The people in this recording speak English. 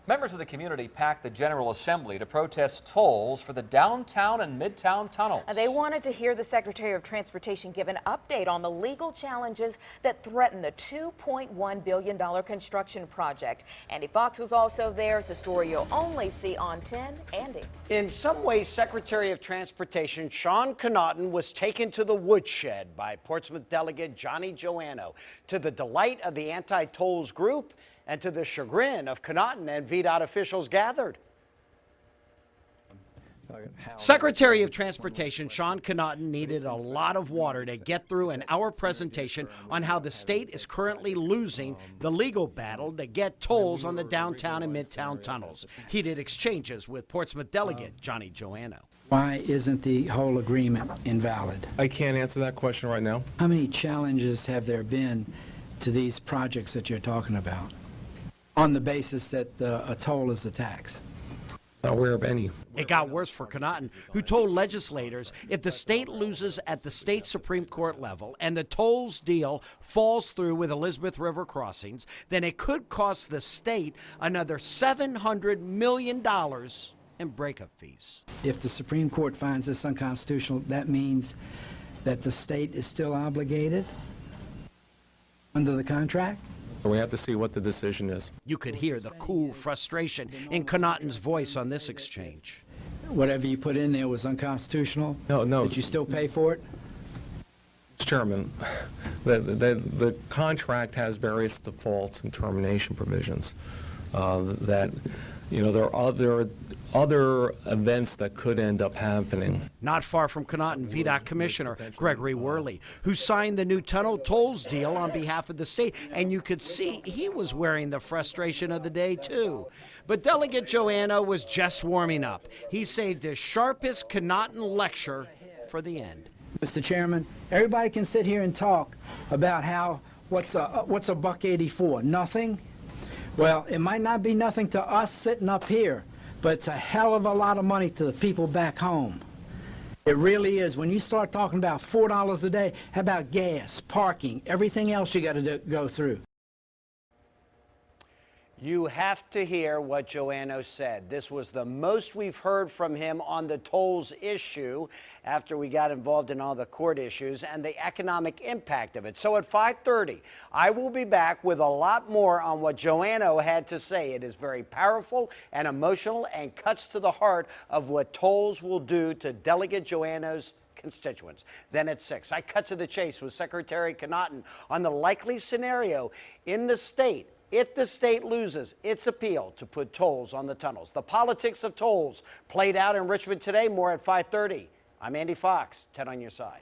Members of the community packed the General Assembly to protest tolls for the downtown and midtown tunnels. They wanted to hear the Secretary of Transportation give an update on the legal challenges that threaten the $2.1 billion construction project. Andy Fox was also there. It's a story you'll only see on 10. Andy. In some ways, Secretary of Transportation Sean Connaughton was taken to the woodshed by Portsmouth delegate Johnny Joanno, to the delight of the anti-tolls group and to the chagrin of Connaughton and VDOT officials gathered. Secretary of Transportation Sean Connaughton needed a lot of water to get through an hour presentation on how the state is currently losing the legal battle to get tolls on the downtown and midtown tunnels. He did exchanges with Portsmouth delegate Johnny Joanno. Why isn't the whole agreement invalid? I can't answer that question right now. How many challenges have there been to these projects that you're talking about on the basis that a toll is a tax? Not aware of any. It got worse for Connaughton, who told legislators if the state loses at the state Supreme Court level and the tolls deal falls through with Elizabeth River crossings, then it could cost the state another $700 million in breakup fees. If the Supreme Court finds this unconstitutional, that means that the state is still obligated under the contract? So we have to see what the decision is. You could hear the cool frustration in Connaughton's voice on this exchange. Whatever you put in there was unconstitutional? No. Did you still pay for it? Chairman, the contract has various defaults and termination provisions that, you know, there are other events that could end up happening. Not far from Connaughton, VDOT Commissioner Gregory Worley, who signed the new tunnel tolls deal on behalf of the state, and you could see he was wearing the frustration of the day, too. But Delegate Joanno was just warming up. He saved his sharpest Connaughton lecture for the end. Mr. Chairman, everybody can sit here and talk about how what's a $1.84? Nothing? Well, it might not be nothing to us sitting up here, but it's a hell of a lot of money to the people back home. It really is. When you start talking about $4 a day, how about gas, parking, everything else you got to go through? You have to hear what Joanno said. This was the most we've heard from him on the tolls issue after we got involved in all the court issues and the economic impact of it. So at 5:30, I will be back with a lot more on what Joanno had to say. It is very powerful and emotional and cuts to the heart of what tolls will do to Delegate Joanno's constituents. Then at 6, I cut to the chase with Secretary Connaughton on the likely scenario in the state if the state loses its appeal to put tolls on the tunnels. The politics of tolls played out in Richmond today. More at 5:30. I'm Andy Fox, 10 on your side.